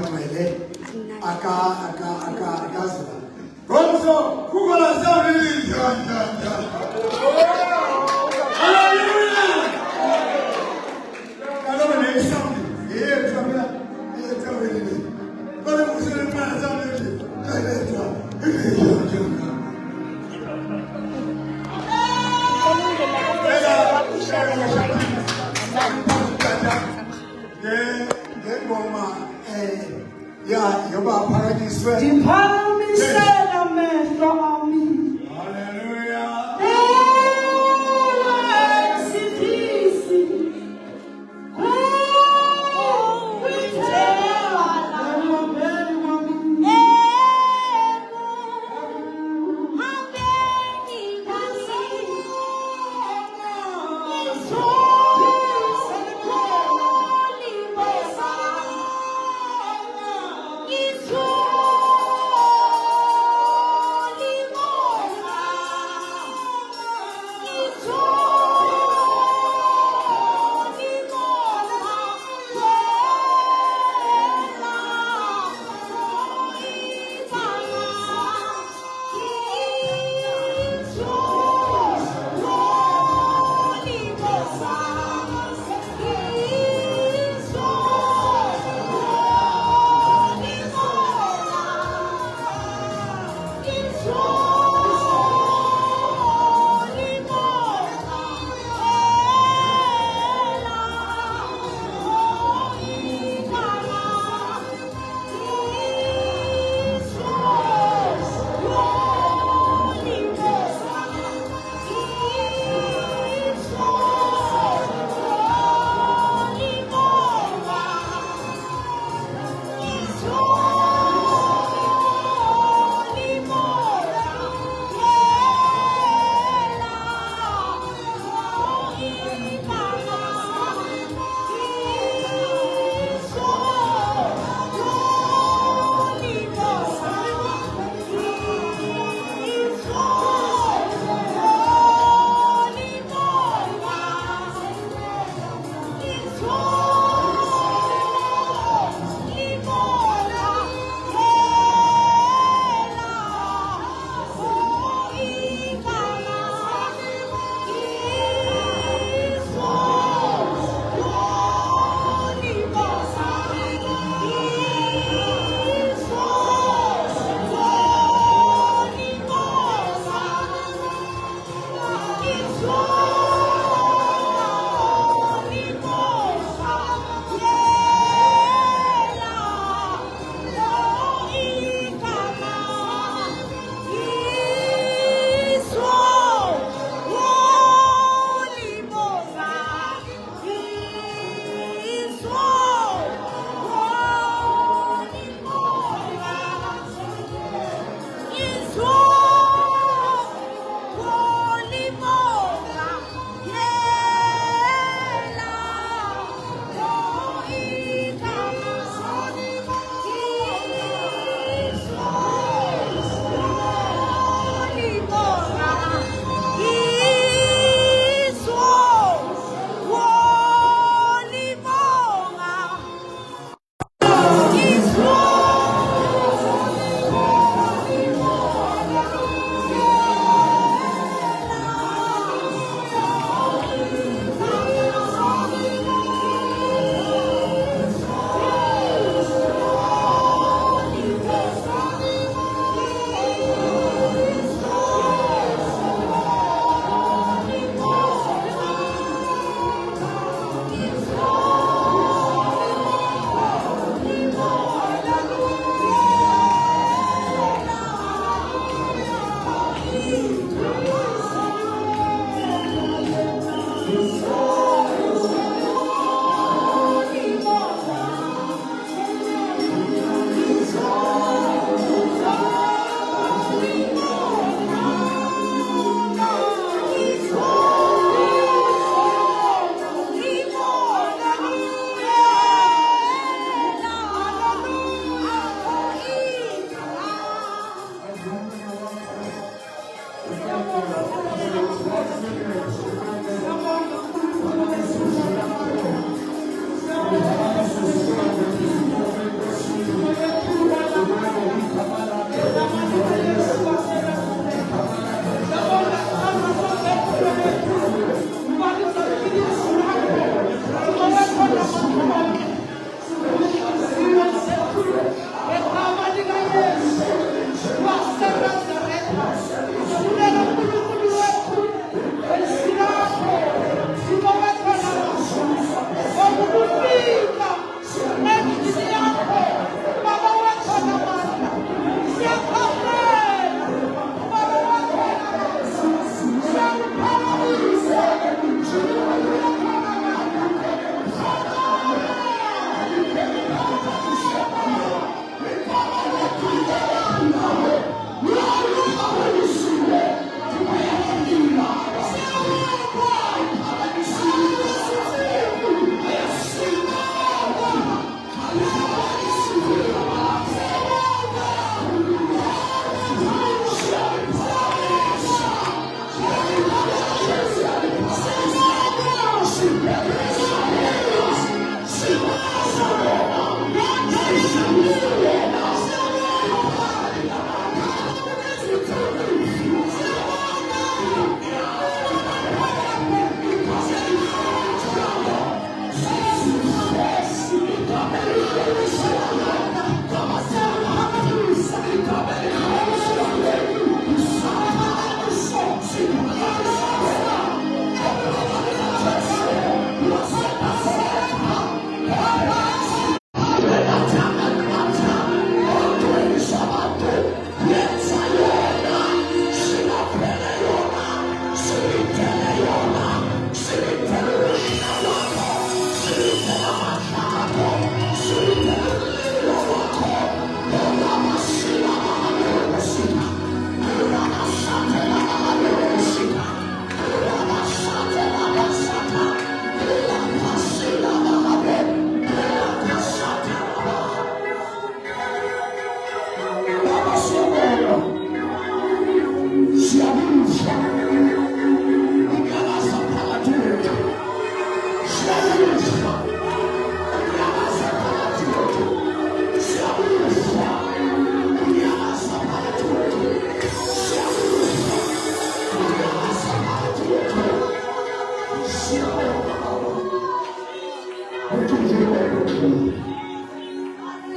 Wangwele aka sila Ronso kukola sabi hallelujah kalo ne sabi tabia tabia kalo kusema mana sabi Yeah, you're paradise.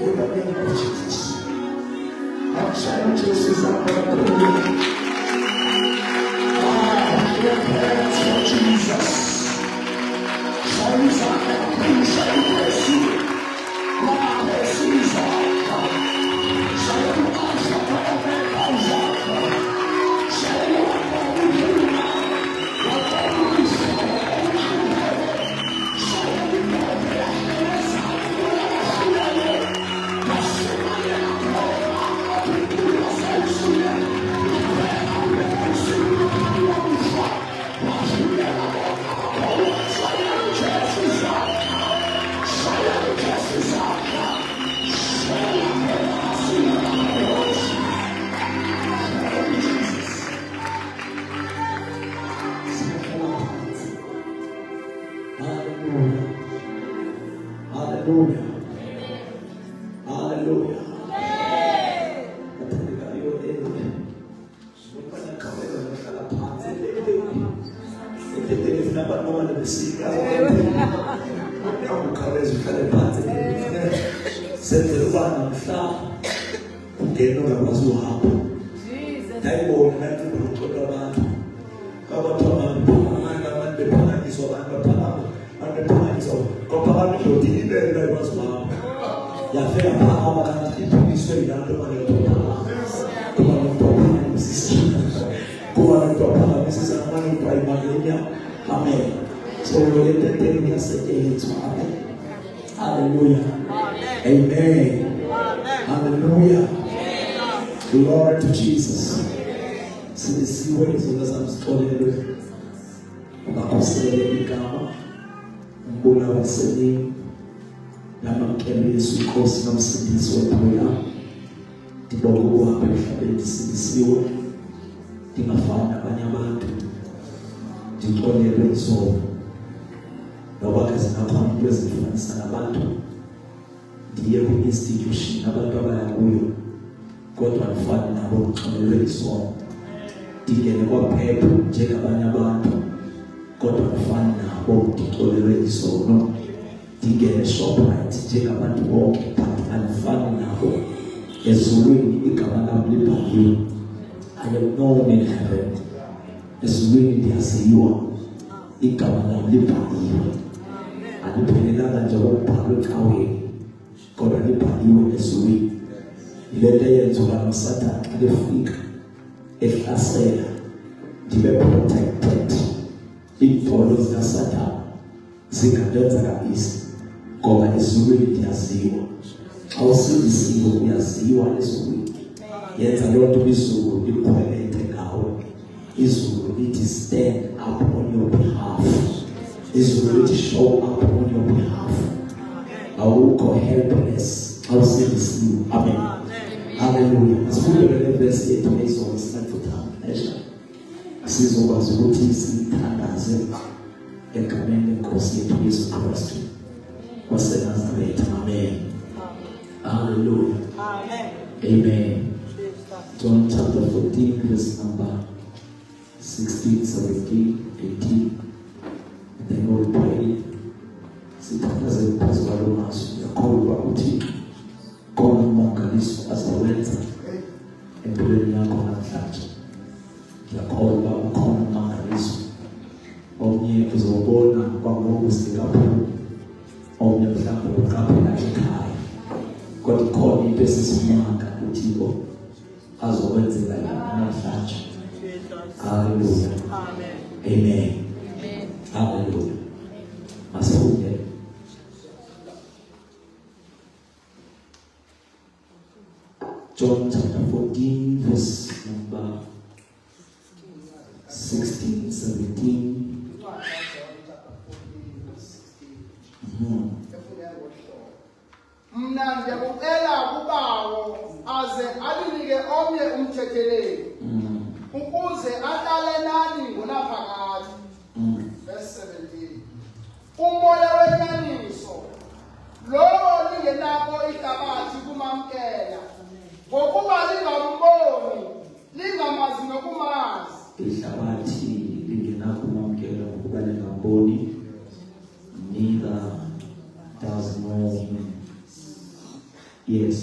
In the name of Jesus. Our challenges are going to be. Your parents for Jesus. Challenges are going to be. Challenges Amen. So we're entertaining us again. Hallelujah. Amen. Hallelujah. Glory to Jesus. So this is what is on the story. Bakosele igama umbona waseni namakemisi inkosi nomsindisi wethola ndibonga ukuhamba emhlabeni sindisiwe ndingafani nabanye abantu ndixolelwe izono noba ke zingaphambi kwezifanisa nabantu ndiye kwi-institution abantu abaya kuyo kodwa ndifane nabo ndixolelwe izono ndingene kwaphepha njengabanye abantu kodwa ndifane nabo ndixolelwe izono ndingene Shoprite njengabantu bonke but andifani nabo ezulwini igama lami libhaliwe. I am known in heaven. Ezulwini ndiyaziwa igama lami libhaliwe. Aliphelelanga nje ukubhalwa ecaweni kodwa libhaliwe ezulwini. Ilento eyenziwa ngaSathane xa befika ehlasela ndibe protected. Iintolo zikaSathane zingandenza kabisa ngoba ezulwini ndiyaziwa. Xa usindisiwe uyaziwa ezulwini. Yenza leyo nto izulu likhwelete ngawe. Izulu lithi stand up on your behalf. Izulu lithi show up on your behalf. Awukho helpless xa usindisiwe. Amen. Hallelujah. Asifundele le verse yethu ezolo sinatutha. Sizokwazi ukuthi sithandaze egameni lenkosi yethu Yesu Kristu waseNazaretha. Amen. Hallelujah. Amen. Amen. John chapter 14 verse number 16, 17, 18. And then we'll pray. Sithandaze phezu kwalo mazwi yakholwa ukuthi khona umangaliso azawenza empilweni yakho namhlanje. Yakholwa ukhona umangaliso omnye uzobona kwangoku sikaphulu omnye mhlawumbe uqaphela ekhaya kodwa khona into esisimanga uThixo azokwenzela namhlanje. Hallelujah. Amen. Amen. Hallelujah. Masifunde John chapter 14 verse number 16, 17. Mna ndiyakucela kubawo aze alinike omnye umthetheleli ukuze ahlale nani ngonaphakade. Verse 17. Umoya wenyaniso lowo lingenako ihlabathi kumamkela ngokuba lingamboni lingamazi nokumazi. Ihlabathi lingenako kumamkela ngokuba lingamboni, neither does know him. Yet Yes.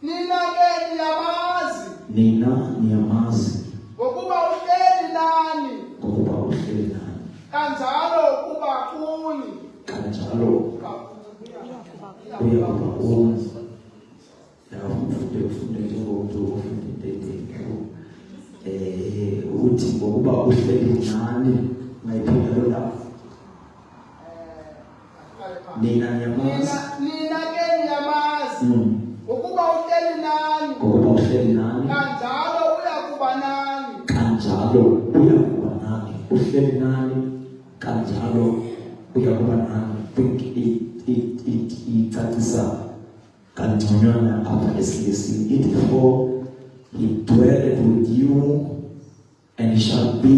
Nina ke niyamazi. Nina niyamazi. Ngokuba uhleli nani. Ngokuba uhleli nani. Kanjalo ukuba kuni. Kanjalo uyakuba kuni. Ufunde njengomuntu ofunde uthi ngokuba uhleli nani ngayiphinda lo ndawo. Nina niyamazi. Nina ke niyamazi. Ukuba uhleli nani. Ngokuba uhleli nani. Kanjalo uyakuba nani. Kanjalo uyakuba nani. Uhleli nani. Kanjalo uyakuba nani. Think icacisa kangconywana apha esilesini. Ithi for he dwelleth with you and he shall be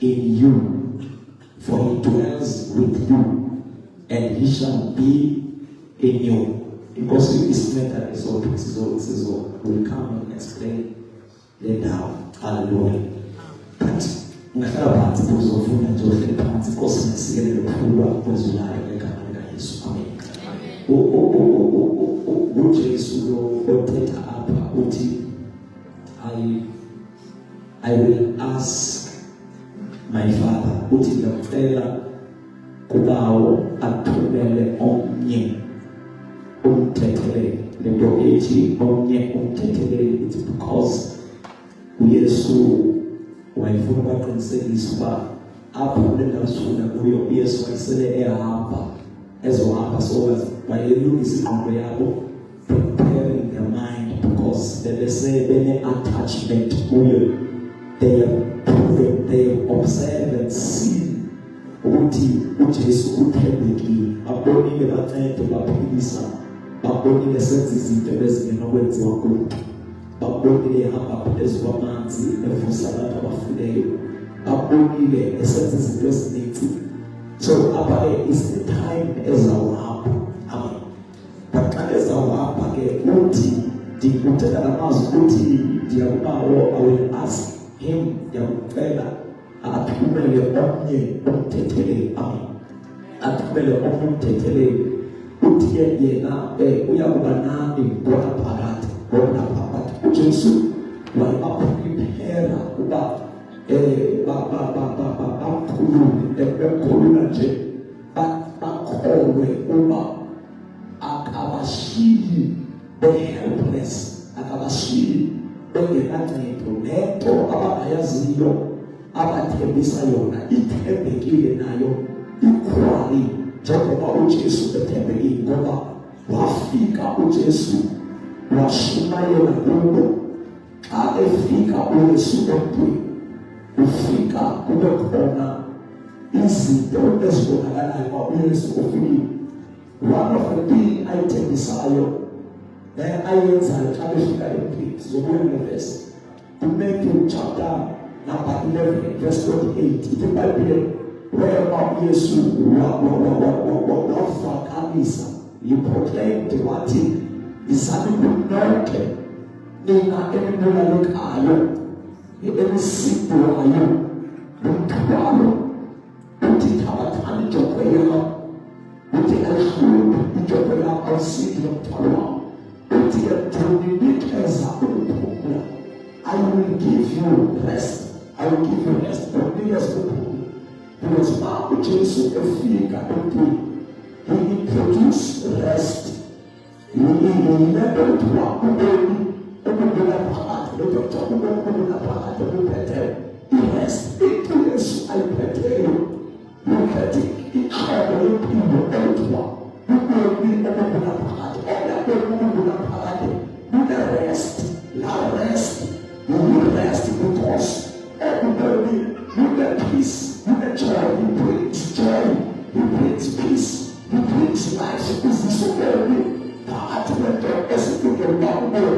in you. For he dwells with you and he shall be in you. Because this matter is all will come and explain later. Hallelujah. But ngahlala phansi uzofuna nje uhleli phansi Nkosi ngisikelele ukukhulwa kwezulayo egama lika Yesu. Amen. uJesu lo othetha apha uthi I will ask my Father uthi ngiyacela kubawo athumele omnye umthethelele. Lento ethi omnye umthethelele it's because uYesu wayefuna baqinisekisa uba apho lendawo kuyo uYesu wayesele ehamba ezohamba so wayelungisa ingqondo yabo preparing their mind because bene-attachment kuyo. They have proven, they have observed and seen ukuthi uJesu uthembekile. Babonile bancede baphilisa, babonile senza izinto ezingenakwenziwa kumuntu, babonile ehamba phezu kwamanzi evusa abantu abafileyo, babonile esenza izinto ezininzi. So apha is the time ezawuhamba. Amen. But xa ezawuhamba ke uthi ndikuthetha namazwi ukuthi ndiyakubawo I will ask him, ndiyakucela athumele omnye umthetheleli. Amen. Athumele omnye umthetheleli. Uthi yena uyakuba nani ngona phakathi uJesu wayebaprepara uba bekhulula nje bakholwe uba akabashiyi be-helpless, akabashiyi bengenancedo. Nento abangayaziyo abathembisa yona ithembekile nayo ikhwali njengoba uJesu ethembekile, ngoba wafika uJesu washumayela kubo. Xa efika uYesu emntwini ufika kube khona izinto ezibonakalayo uba uYesu ufikile. One of the things ayithengisayo ayenzayo xa befika emntwini zobuya ngevesi kuMatthew chapter number 11 verse 28 ithi iBhayibhile whereby uYesu wafakamisa, he proclaimed wathi izani kunonke nina enibulalekayo enisindwayo nomthwalo uthi thabathani ijogwe yam uthi ayihluphe ijogwe yam awusindi nomthwalo wam uthi ndininikeza ukuphumla. I will give you rest. I will give you rest. Unikeza ukuphumla. Because now uJesu efika emntwini he introduced rest. Yilento kuthiwa ubeni ukubula phakathi lokuthiwa ukubula phakathi okuphetheyo i-rest. Into Yesu ayiphetheyo yokhethe ixhobo yempilo ekuthiwa ubeni ukubula phakathi. Obuyabeni ukubula phakathi une-rest. La rest you-rest because ubeni une-peace, une-joy. He brings joy, he brings peace, he brings life. Uzisubeni phakathi kwento esifikela kuyo.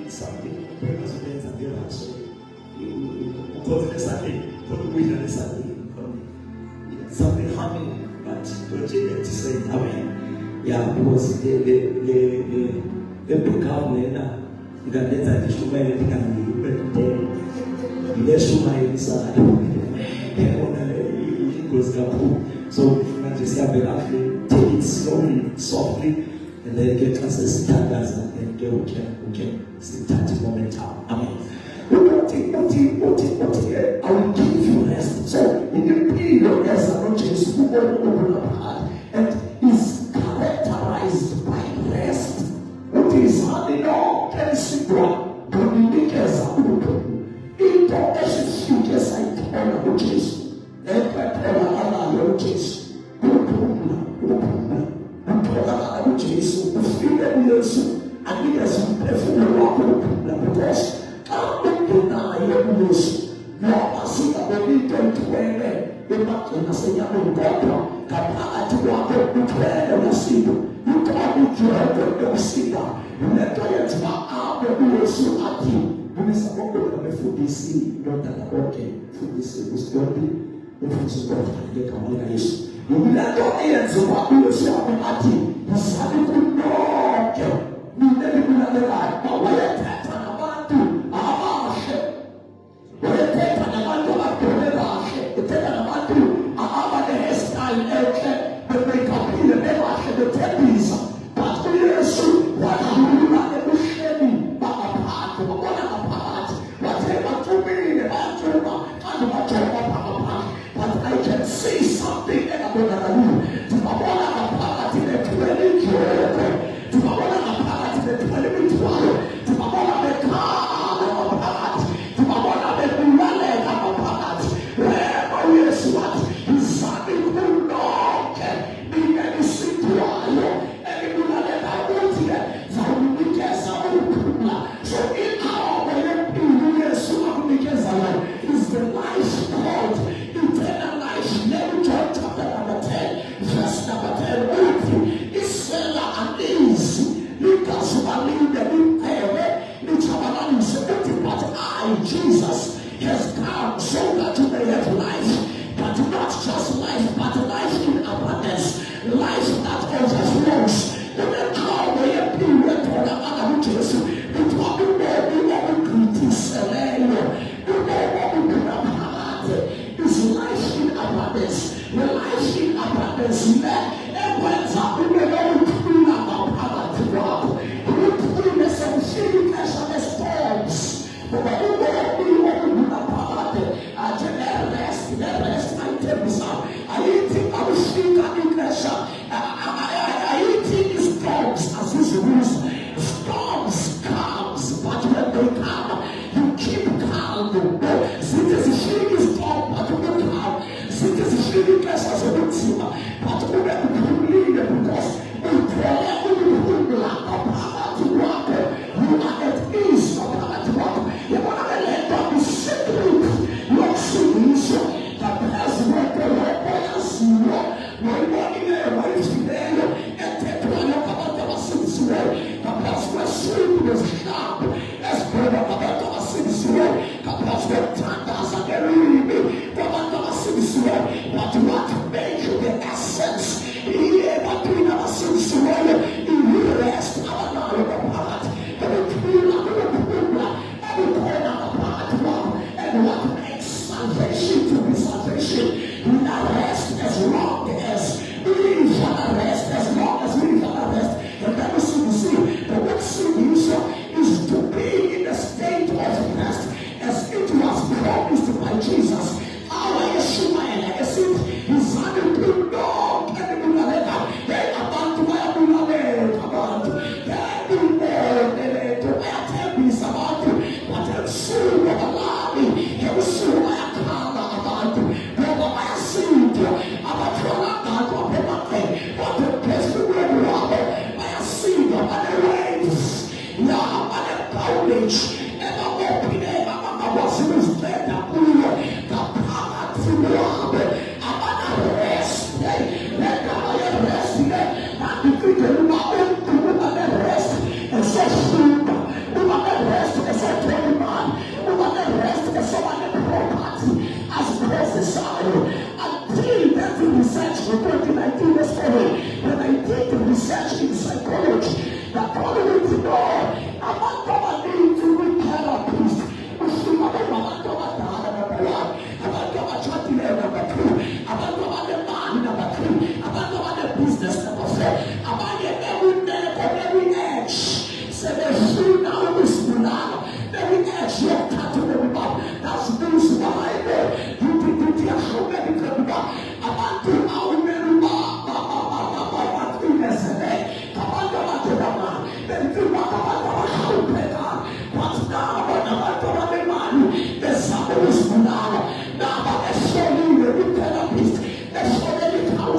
Something represents a different story. Because there's something happening, but what you get to say, amen. Yeah, because the become later, you can let that issue where you can be better. Yes, you might inside. So take it slowly, softly, and then get us a standards and then get okay. It's 30 moment out. Amen. I will give you rest. So in the period as a notice, who will open up heart and is characterized by rest. What is happening now? Can you see what? Don't make as a open. In the essence, you just like to notice. And I notice.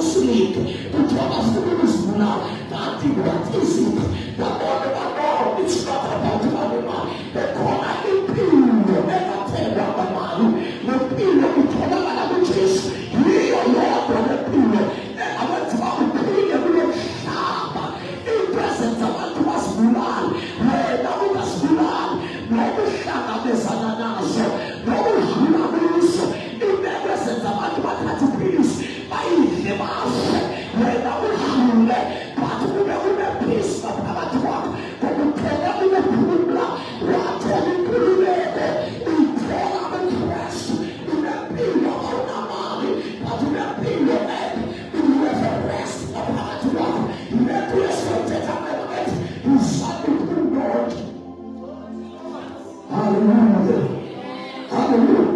sleep. But you are still now. That is it. The God, it's not about animal. The God, the people, never tell what man. The people, the God, which is you are Lord, the people. I want to have a people sharp. In presence of what was man. Where that was man. No sharp as an answer. No human beings. In the presence of what had to peace. By the master. Where that was human. Peace of our talk, but we tell them the people, what tell you to live, we tell them the rest, we have been on our money, but we have been on it, we have the rest of our talk, we have to respect it, we submit to God. Hallelujah. Hallelujah.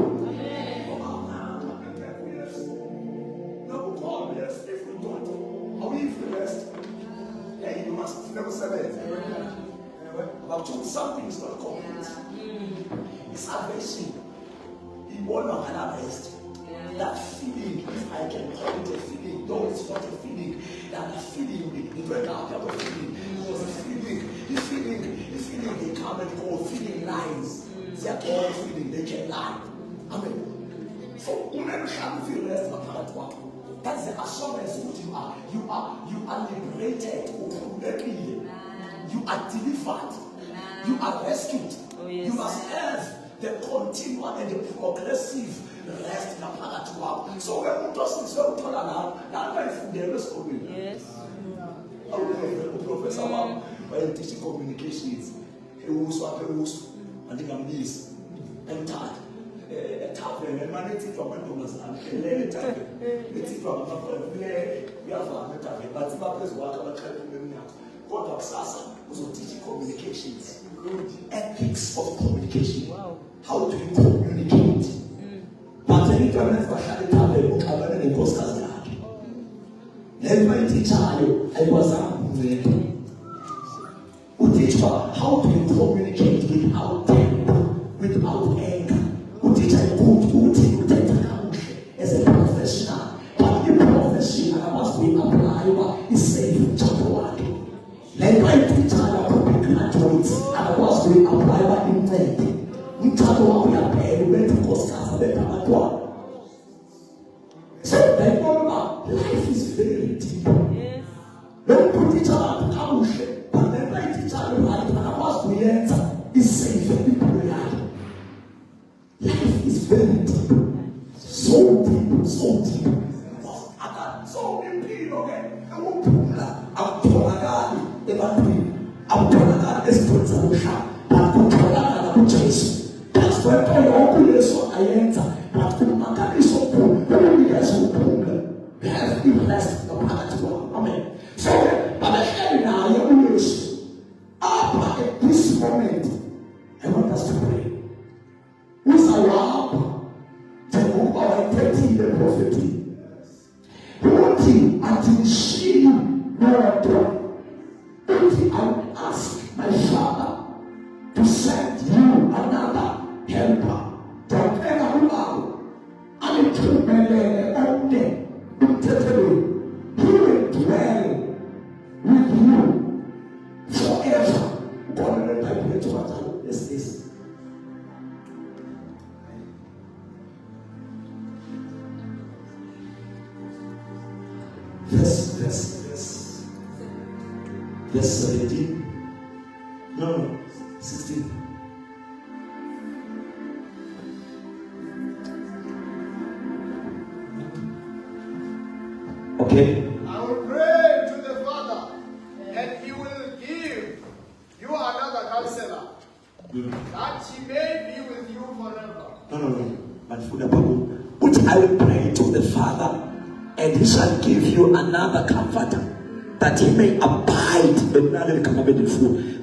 Something is not complete. It's salvation. You will not harvest. That feeling, if I can call it a feeling, though it's not a feeling, that the feeling, the breakout of a feeling, was a feeling, the feeling, they come and go, feeling lines. They are all feeling, they can lie. Amen. So, whenever you feel rest apart, that's the assurance what you are. You are liberated. You are delivered. You are rescued. Oh, yes. You must have the continual and the progressive rest in the planet. So when we doesn't so turn around, that life there is coming. Yes. Professor, when teaching communications, he was what he was, and he can miss. And tired. A tavern, and man, it's from Thomas and a tavern. It's from we have a tavern, but it's not as well as God of Sasa was teaching communications. Ethics of communication. Wow. How do you communicate? But then you can never have a tavern, and then goes as that. Let my teacher, I was who teach how to communicate without temper, without anger. Who teach who take account as a professional. But the profession I must be applied is safe in chapter 1. Let my teacher graduates and was to apply what intent. We tell what we are paying, we to cost us the Pamatua. So, life is very deep. Don't put each other to couch, but then let each other right and was to enter is safe for people. Life is very deep. So deep, so deep. So deep, okay? I won't pull that. I'm pulling that. I'm telling that it's good for the shop. But I'm telling that I'm chasing. That's why I open this one. I enter. But I'm not going to so cool. We are so cool. We have to be blessed. Amen. So, but I tell you now, your news. Up at this moment, I want us to pray. Who's our Jehovah, I take the prophecy. Wanting until she Lord. I ask my Father to send you another helper. Don't ever allow. And it will be on them. He will dwell with you forever. God will help you to what this is. Verse 17. No, 16. Okay. I will pray to the Father, and He will give you another counselor, that He may be with you forever. No. Which I will pray to the Father, and He shall give you another comforter, that He may abide,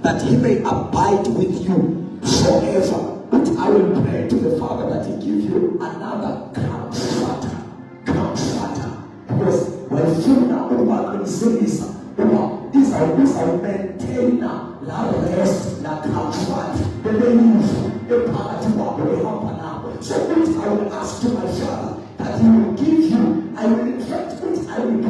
that He may abide with you forever. Which I will pray to the Father, that He give you another comforter. Because when you now can say this, these are maintainer, la rest, la comfort, the belief, the party, the so which I will ask to my Father, that He will give you, I will infect which I will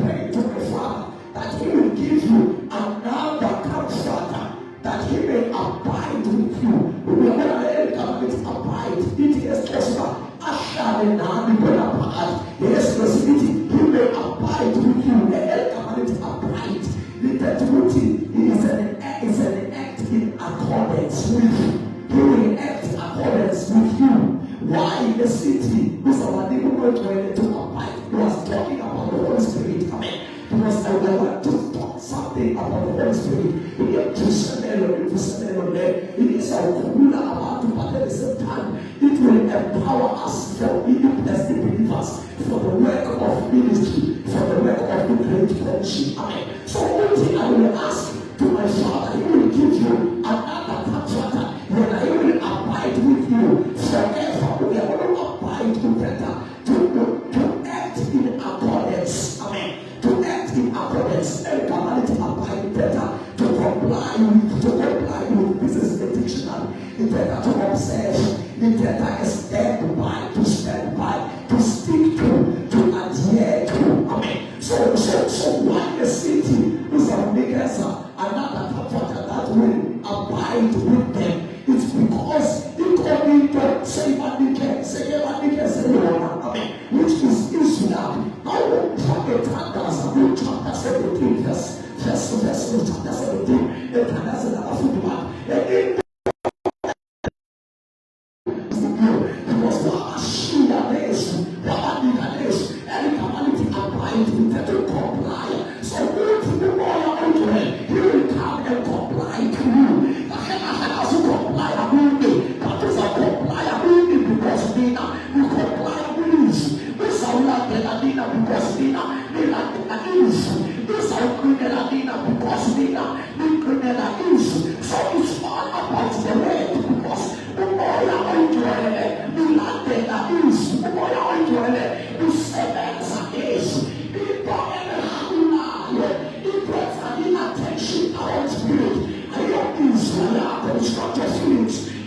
authority is an act in accordance with you. He will act in accordance with you. Why in the city? Because our neighbor went to abide. He was talking about the Holy Spirit. Amen. Because I want to talk something about the Holy Spirit. He is to scenario there. It is our communal about to, but at the same time, it will empower us for even as the believers, for the work of ministry, for the work of the great fellowship. Amen. So one thing I will ask to my Father, He will give you another contractor, when I will abide with you forever. We are going to abide together to act in accordance. Amen. To act in accordance and command to abide better, to comply with business dictionary, it's better to observe, it's better to stand by, to stick to adhere to. Amen. So why the city is a makers another comforter that will abide with them? It's because it only don't say what they can say, amen, which is Israel. Now, chapter 17, verse 17, it has another football.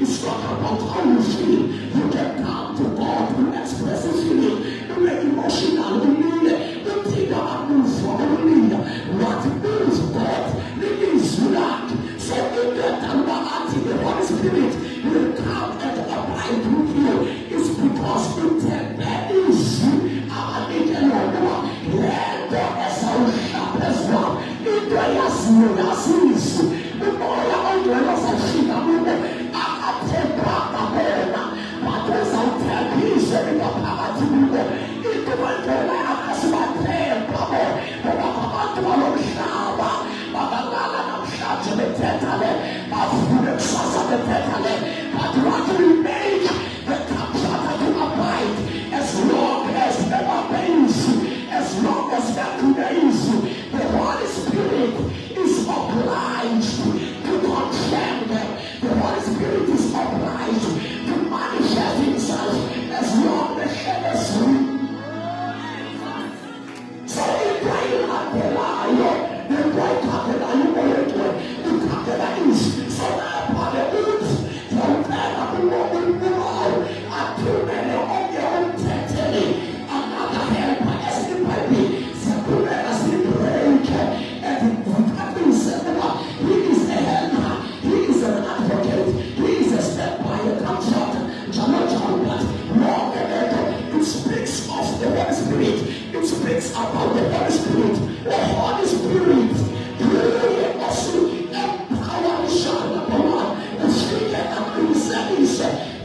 It's not about how you feel. You can come to God to express His feeling. You make emotional. You need it. You think about moves for the need. What moves God? It is like. So in the time the Holy Spirit will come and abide with you. It's because that is our little one. Let the soul sharp as well. It was no sins. The boy I was a sheep. But what we make the comforter to abide as long as never pains, as long as that remains, the Holy Spirit is obliged to confirm them. The Holy Spirit is obliged to manifest Himself as long as there is room. So if I have the lion, the boy can't the is so that upon the woods, from there the woman will I too many of your own tendency. Another helper as it might be, Sakura as the break, and the he is a helper, he is an advocate, he is a step by a comforter, but more than that, it speaks of the Holy Spirit, it speaks about the Holy Spirit, the Holy Spirit.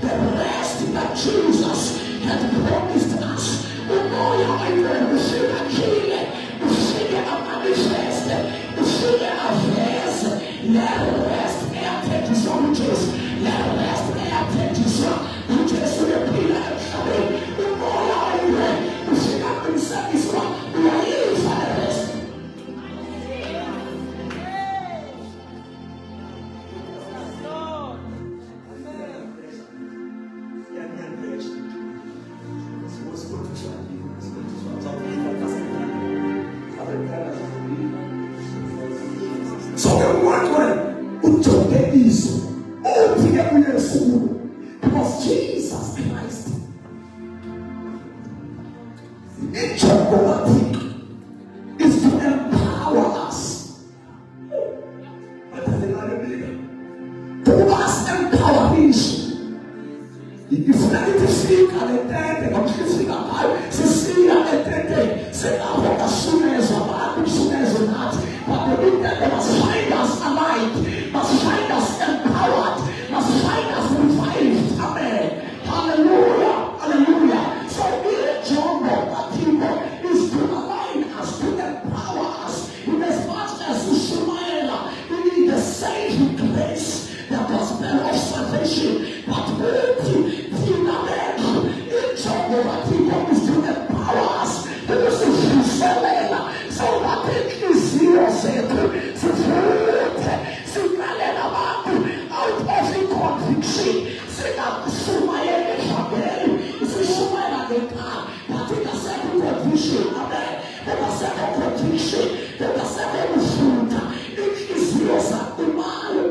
The rest that Jesus had promised us. The more you see the healing, you see the manifest, you see the affairs. Let the rest take His own choice. Let the rest take His own choice to the pillar and shadow. The more you see that manifest is what we are here for the rest. So the one who took the issue, all together in school, was Jesus Christ. Each of is to empower us. To us empower issue. If not to speak at the day, they don't speak about to see at the day. Say, I want as soon as I'm out, as soon as I'm not. But the week that they must find inhliziyo zethu sifuthe siqalele abantu out of conviction singakushumayeli eshangeni sishumayela ngekhaya but ingasekho conviction amen ingasekho conviction ingasekho ukufutha inhliziyo zakumayo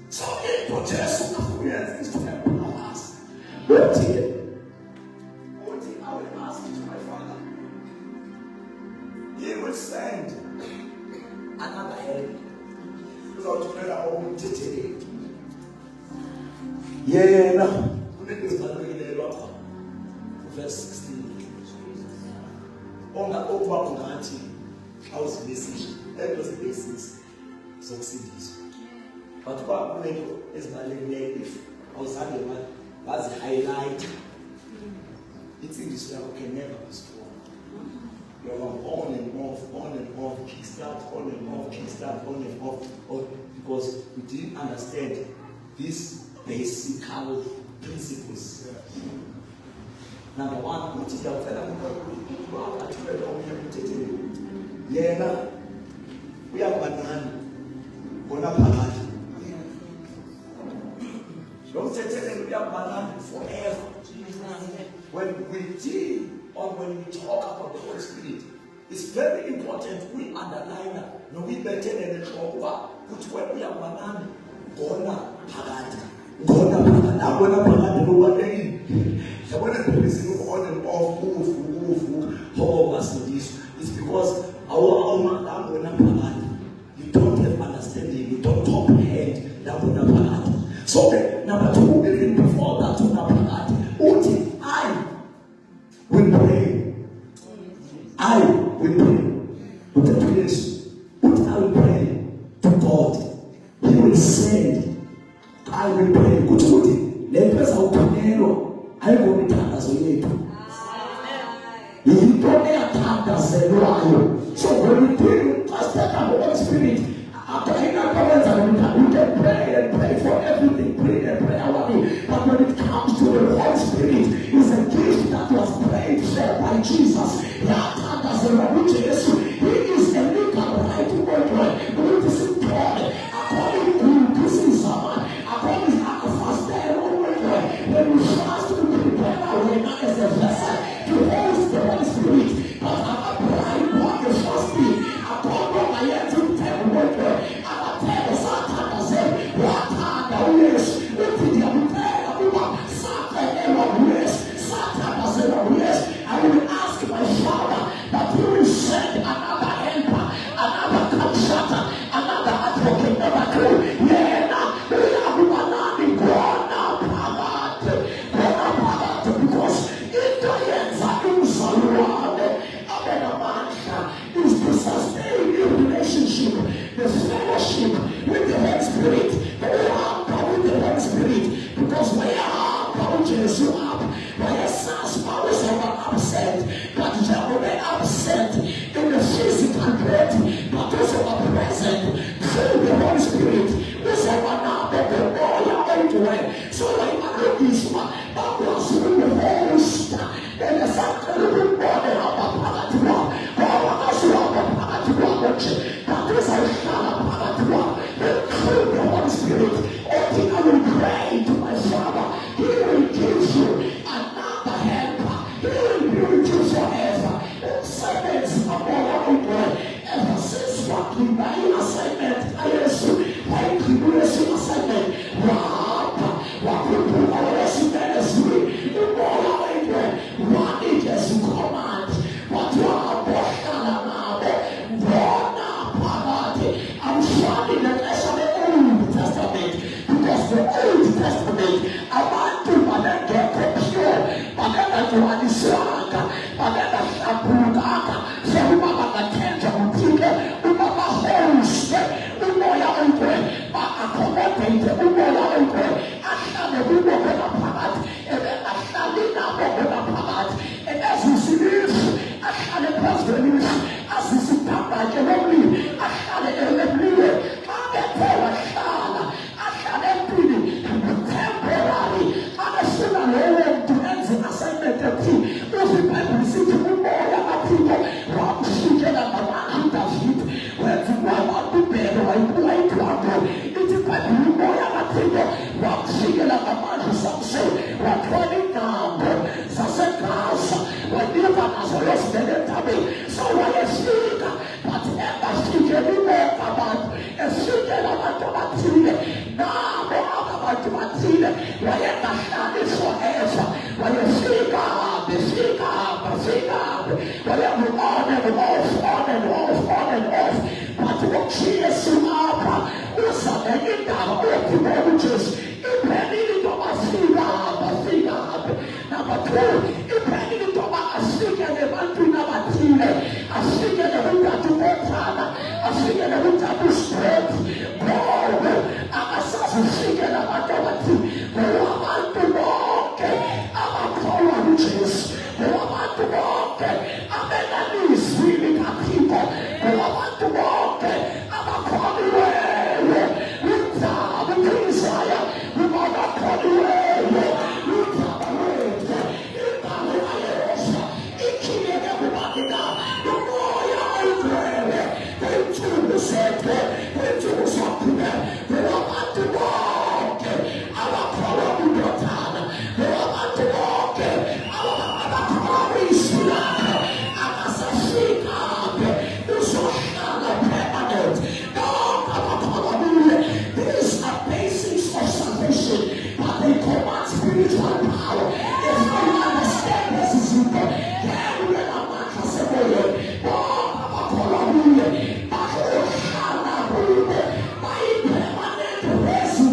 so into Jesu kafuyenza isithembazi uthi I will ask to my Father, He will send another help. Uzawuthumela okumthethele. Yena kunezibhalelwa lapha. Verse 16. Okuba ungathi awuzibesisha. Ezo basics zokusindiswa. But kuba kunento ezibalulekile awuzange bazi-highlight. Insindiso yakho can never be strong. You're on and off, kickstart, on and off, kickstart, on and off, because you didn't understand these basic principles. Number one, which is yena uyabanani bona phakathi. Lomthethelelo uyabanani forever. When we deal or when we talk about the Holy Spirit, it's very important we underline that. No, we better than the talk about which way we are banana. Gona pagati. Gona pagati. I'm gonna pagati. No one again. I want to be on and off, move. How was this? It's because our I'm gonna pagati. You don't have understanding. You don't comprehend. I'm gonna pagati. So number two, even before that, gonna pagati. I will pray. I will pray. With the prayers, what I will pray to God, He will send. I will pray. Good. Let us out to Nero. I will be done as we need. He don't attack us. So when we pray, trust the Holy Spirit. After you can pray and pray for everything. Pray and pray our way. But when it comes to the Holy Spirit, it's a gift that was prayed for by Jesus. He is a legal right to work. But this is God. According to this is someone. According to our fast day, when we fast, we prepare our way not as a vessel to host the Holy Spirit. But our bride, what is fasting? According to my end to tell work. Our tell Satan has said, what are the ways? What did you tell everyone? Satan never ways. Satan has never ways. I will ask my Father that He will send another helper, another comforter, another advocate, number two. Because if the hands are in Salwade, is to sustain the relationship, the fellowship with the Holy Spirit, the love with the Holy Spirit. Because we are bound to you up. By a son's powers are absent, but they are absent in the physical body, but also are present through the Holy Spirit. We say, so like my Isma, that was in the host, and the Satan will be born in our Palatua, that is a Palatua, and through the Holy Spirit. I will pray to my Father, He will give you another helper, He will be with you forever. Assignments are all ever since what we made assignment, I assume, when we do assignment, what we do our assignment is we all what it is to command, what you are I'm showing the rest of the Old Testament, because the Old Testament, I want to get pure, but then I do understand, but then I shampoo, so Mama attend to Mama host, Umoya Uncle, but accommodate Umoya Uncle, I shall never go on a path, and then I shall leave now on a path, and as you see this, I shall pass the news, as you sit down like a lovely, I shall eliminate, I shall empty temporary, I shall not to answer assignment of tea, those people see to Umoya people, coming. So when you speak, whatever speak, you walk about, and speak about Matine. Now, about Matine, whatever shall is forever. When you speak up, speak up, speak up. Whatever on and off, on and off, on and off. But what cheers you up, who's a name down, open marriages, if any of us speak up, speak up. Number two, if any of us speak and they want to Matine, I speak and they want to water, I speak and they want to spread. Paul, I'm speaking about Matine, I want to walk, I'm a power riches, I want to walk, I'm enemies, really got people, I want to walk, I'm a power way, with desire, we want to power way. These are basics of salvation, but they command spiritual power. If you understand this is simple, then we are not possible. My permanent resident,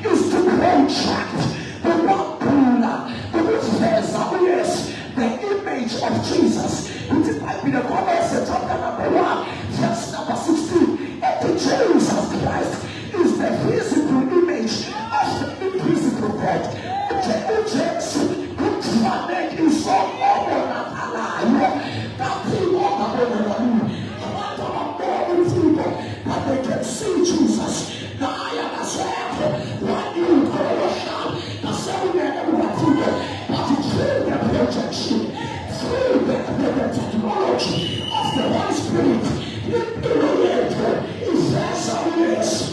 is to contract the one pillar, which says, the image of Jesus, which is by the Colossians chapter number 1, verse number 16. And the Jesus Christ is is the physical image of the invisible God. Jesus, who connect you so alive that people are but they can see Jesus. Now I understand when you go the same way but through the projection, through the technology of the Holy Spirit, is there some ways,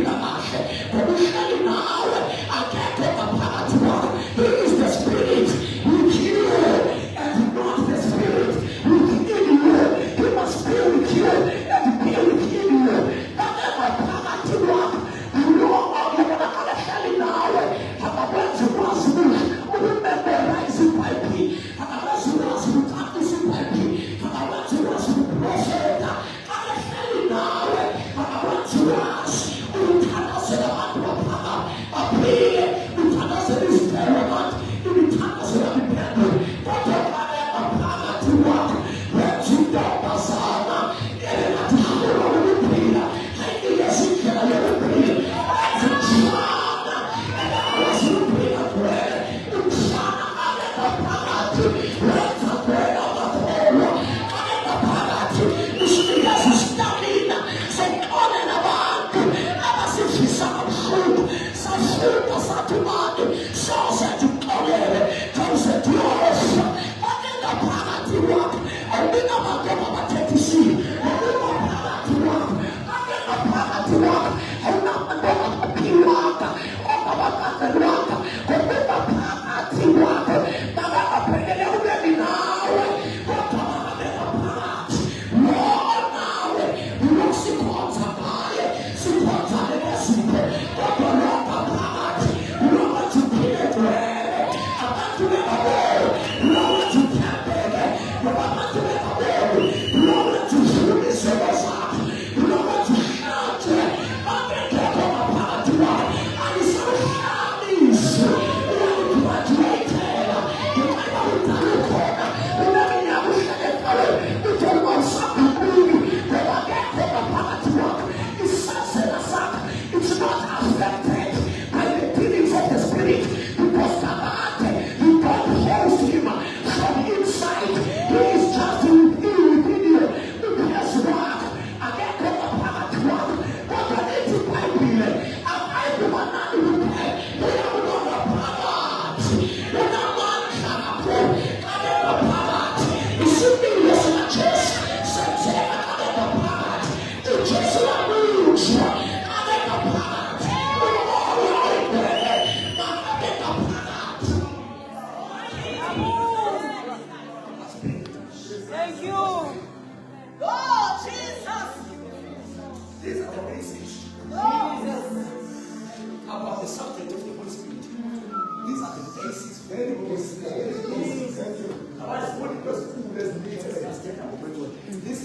Now,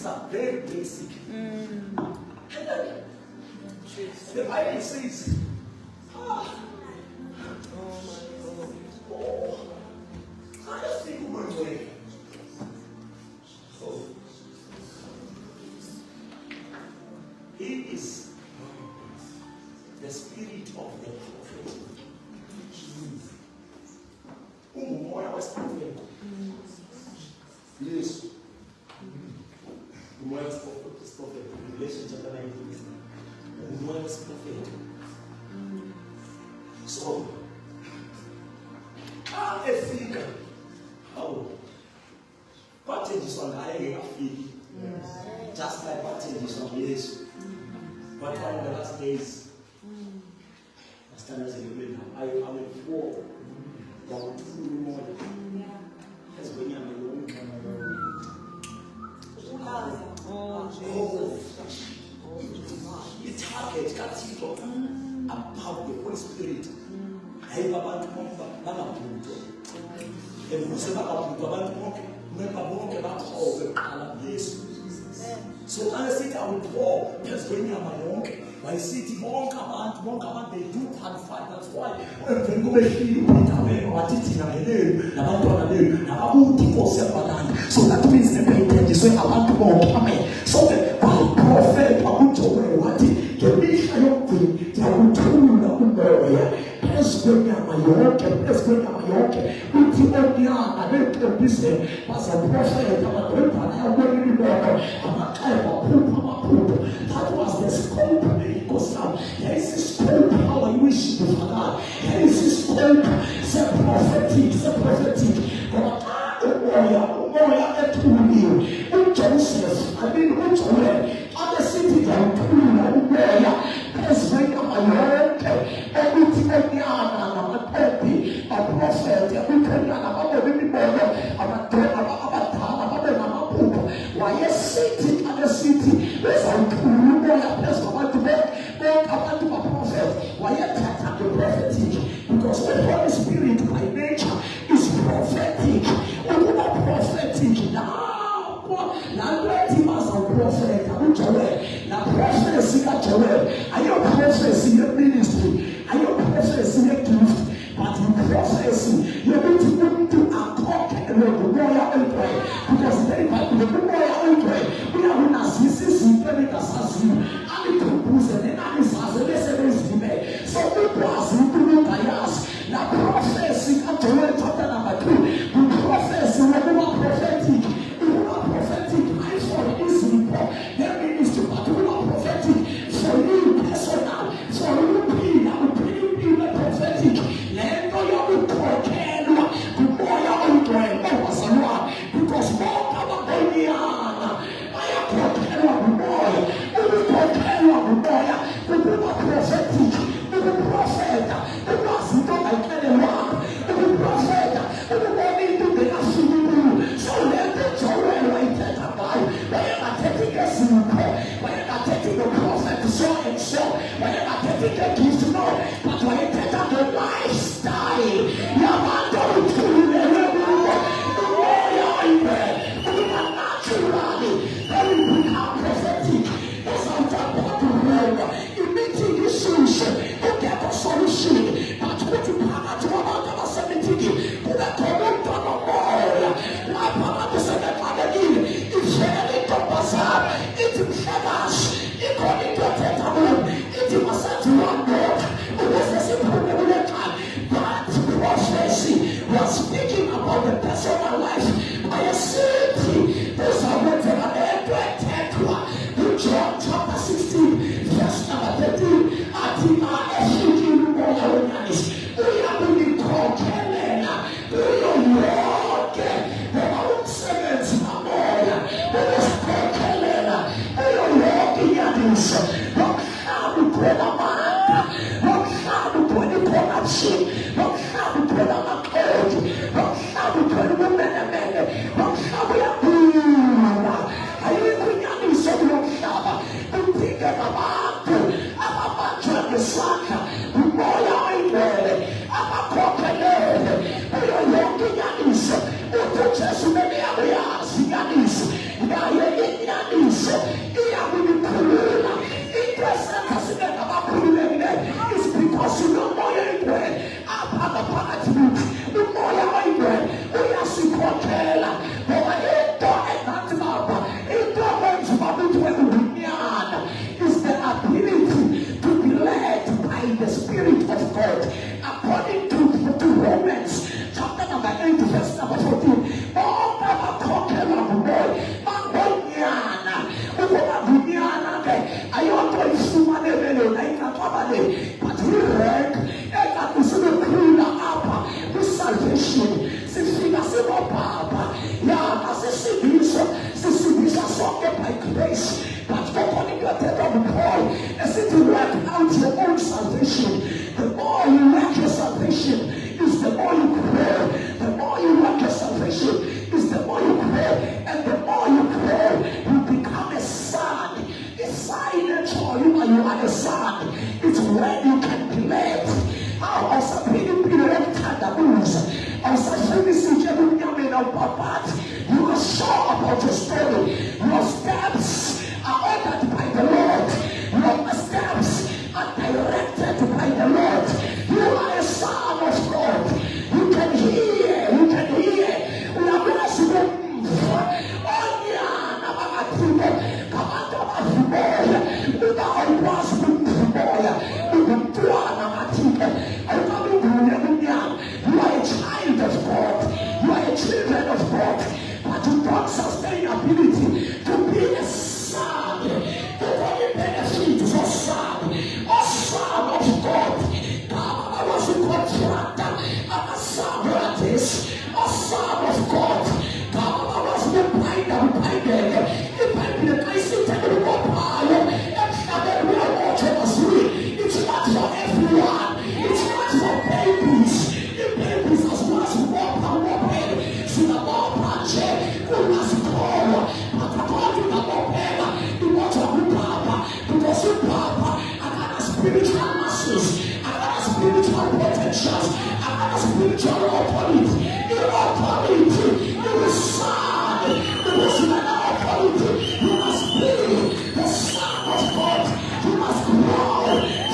things are very basic. And then the Bible says, I just think we're going. So, he is the spirit of the prophet. Umoya wesiprophet. Yes. Umoya wesiprophet. Revelation chapter 19. Umoya wesiprophet. So, efika. Oh. Partages on I just like partages on yes. But in the last days, I will pour down through more. As when I'm alone, the target got you about the Holy Spirit. I have about so I sit I will pour Pennsylvania Mayonke. I sit monk about they do and fight. That's why when go so that means the painting is about to go. So the prophet about to what that was the scope. Because now there is a scope how I wish to God. There is a scope, it's a prophetic. Joseph, I mean, other city down everything a prophet, why a city and a city, there's a prophet, why attack the prophetic? Because the Holy Spirit by nature is prophetic. Prophetic now let him as a prophet. Now prophecy are your prophecy in ministry, are your prophecy in gift, but in prophecy you're going to go into a court and the royal empire, because they might be the royal empire. We are not seeing any assassin, and compose and any assassin. So people are simply biased. Now prophecy chapter number 2, the prophecy are prophetic. Their ministry, but we are prophetic. For you, personal, for you, being the prophetic. Let go your book, because more power than the other. I am prophetic. you are the son, it's when you can claim. Also, people every time that moves. Also, you are sure about your story. Your steps are ordered by the Lord. Your steps are directed by the Lord. You are a son of God. You can hear. You can hear. We are blessed. You are a child of God. You are a children of God. But you don't sustain ability to be a son. The only benefit is a son. A son of God. I was a contractor. I'm a son like this. A son of God. I was the binder. If I be the guy sitting in the power, it's not for everyone. It's not for babies. The babies as well as more pain. See the more puncher, who has power. But I told you the more pain. You want to have power. Because you power. I got a spiritual muscles. I got a spiritual potentials. I got a spiritual authority. You authority. You is son. You is not authority. You must be the son of God. You must grow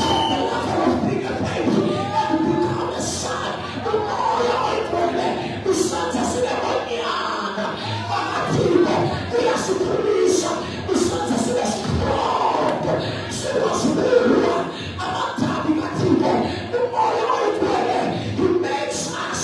from the level of bigger baby and become a son. The more you are the sons are in the body. We are police. The sons are strong. So was the more you are he makes us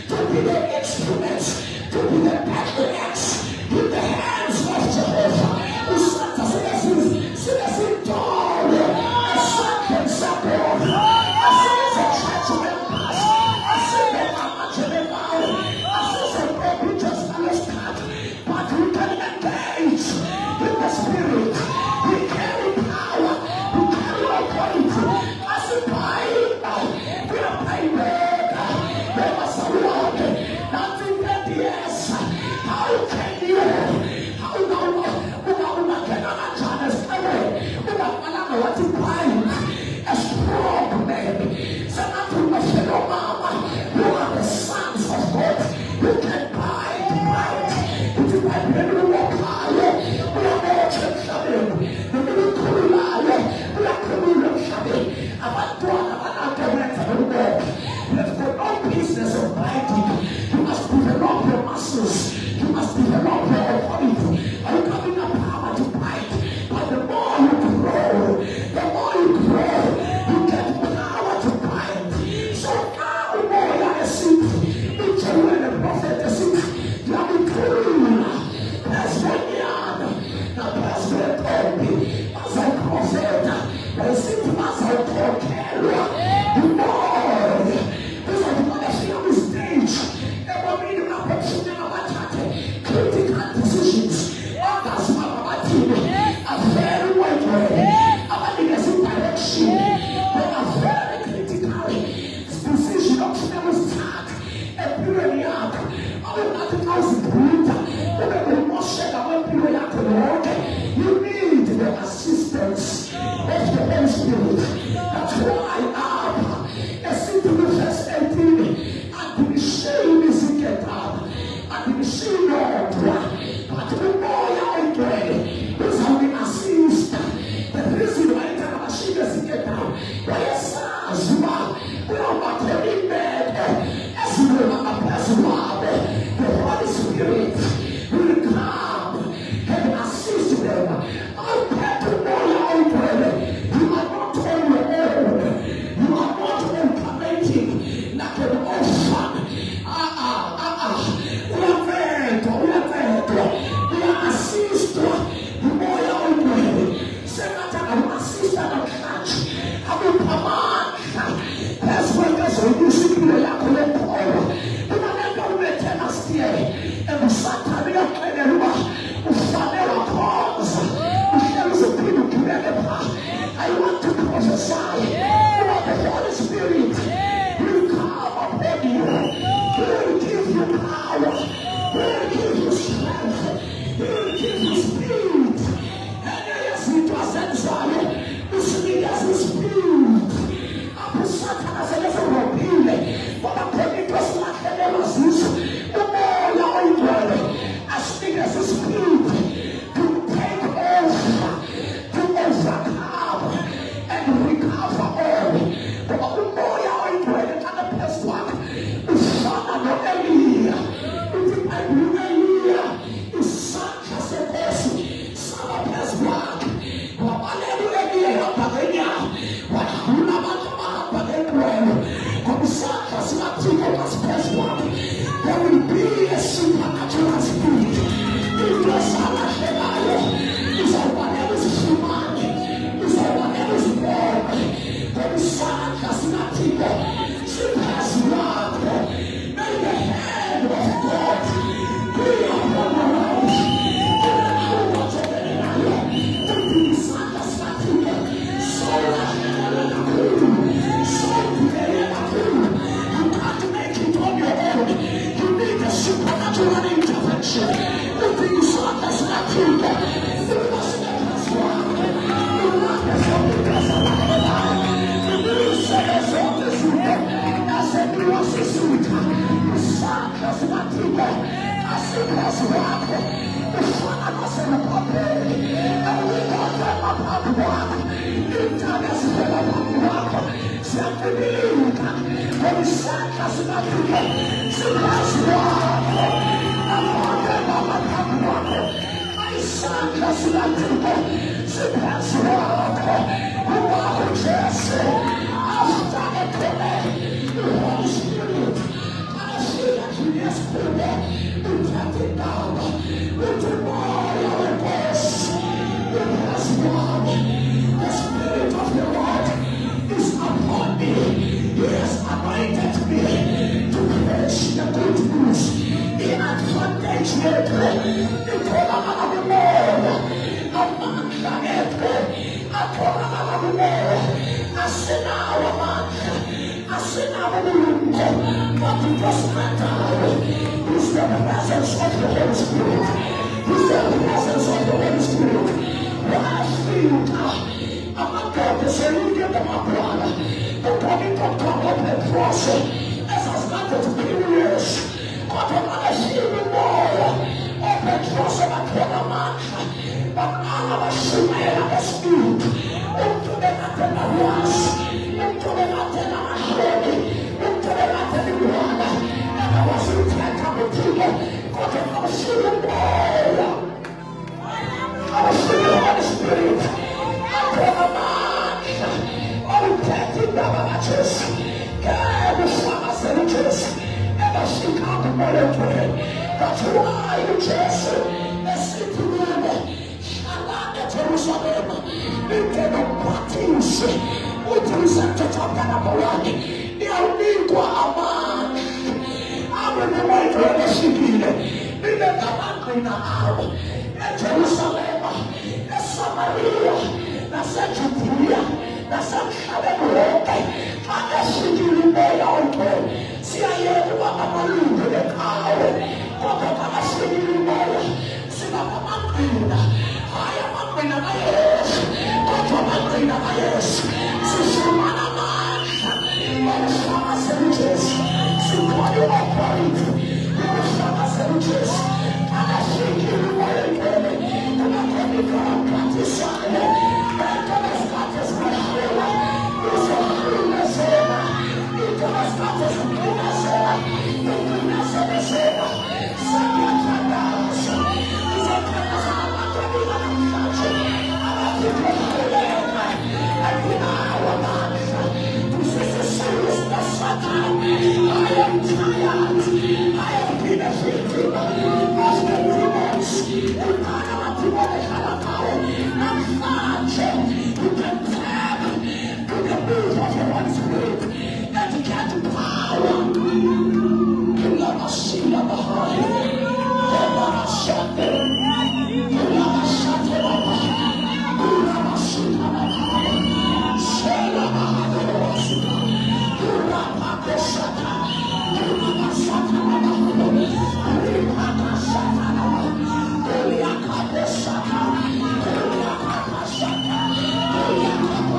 to be the instruments, to be the patriarchs in the hands of Jehovah. The sons are citizens tall. A son can support. A son is a church members. A son is a much of a vow. A son is a baby just understand. But we can engage in the spirit. We carry power. We carry authority. As a bind, we are binded. We must walk. Nothing but yes. How can you? How what to bind? A strong man. So nothing but mama. You are the sons of God. You can bind. It is my little walk higher. We are all church of him. The little Kurulaya. We are Kurulaya Shabi. About let's go no business of binding. You must develop your muscles. You must develop your authority. Are you coming up power to bind? But the more you grow, you get power to bind. So now more you are seat. Each and when the prophet is seat, you have been told. That's what you are. Now that's what told me. As I prophet, I sit as I talk. You know. Critical decisions. That's what my team are very well read. Our leadership direction. They are very critical. Decision of never start. A period. Our articles brutal. When we shed our period to work, you need the assistance of the Holy Spirit. That's why I am. A simple verse 18. And the shame is in the top. And the machine but the more you are ready, this is how we assist. The reason why the machine doesn't get down. Why yes, we are not very bad. As you know, the Holy Spirit will come and assist them. I pray to more you are ready. You are not on your own. You are not implementing like an orphan. We are assist. The more you are ready. Say that I'm assist at the church. I will command. That's what that's what you see people like to let go. You know that God will tell us here. And the Satan will play the roof. The Father of God. There is a people to let them pass. I want to prophesy. You are the Holy Spirit. Will come upon you. Will give you power. Will give you strength. Will give you speed. And yes, it was that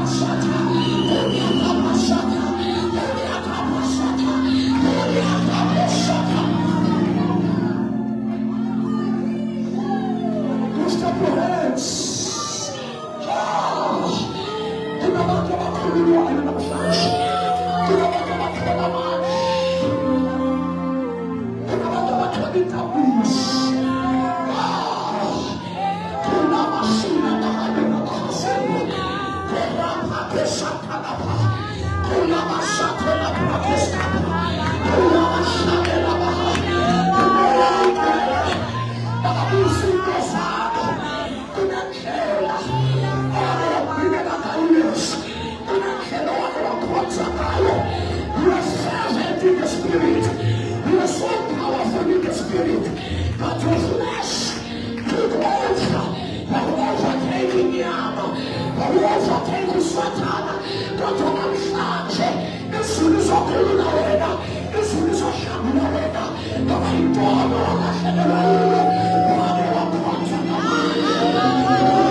Shut spirit, but your flesh. Pamoja teki nyama, pamoja teki satana, katona mshanje, Yesulizo kuluna wena, Yesulizo shamuna wena, kama itono wakashedera uwe, wale wakuanza kamani,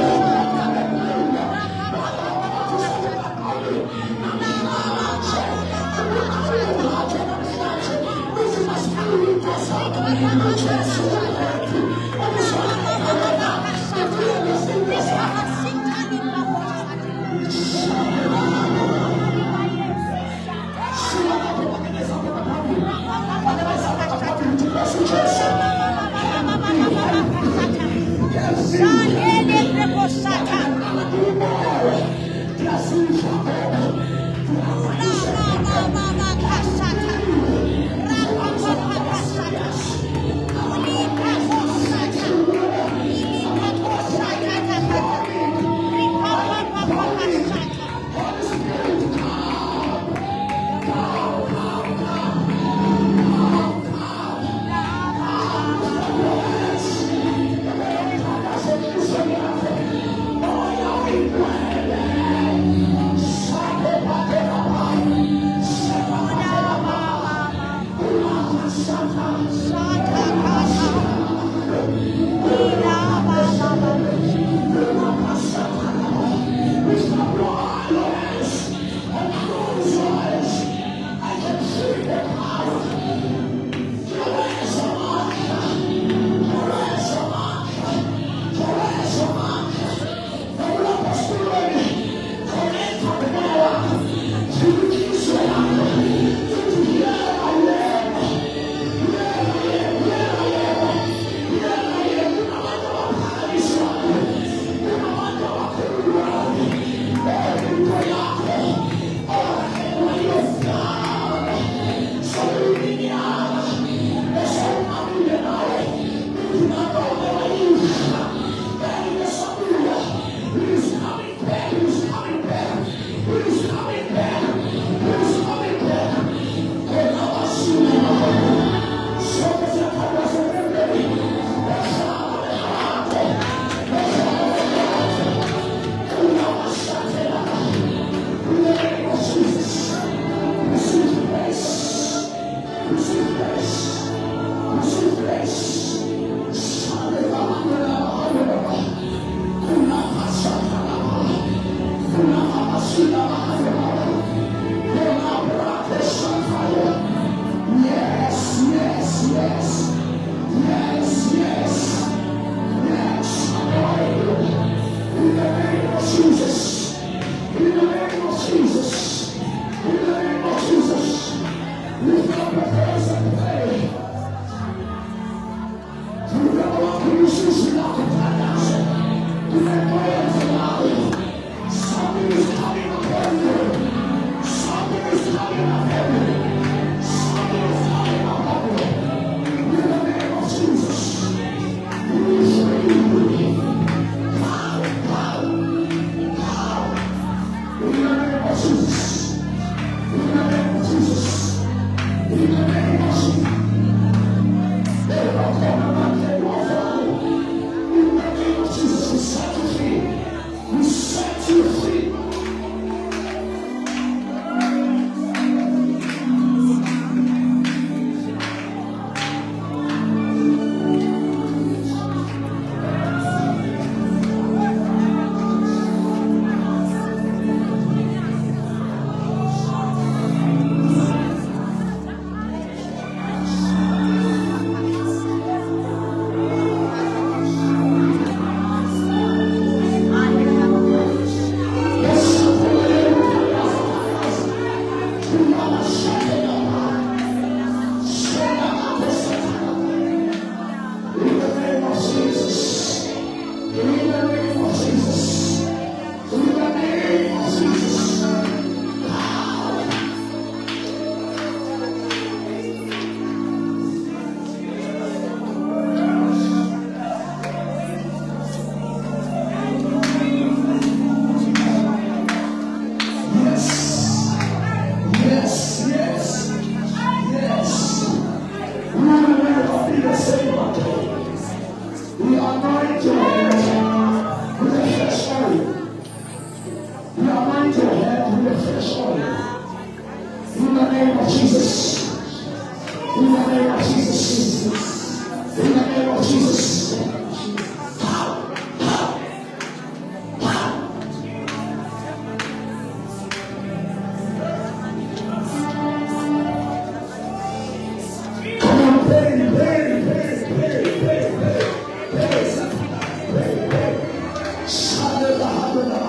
of Jesus. In the name of Jesus. In the name of Jesus. Come on, pray. Shadda.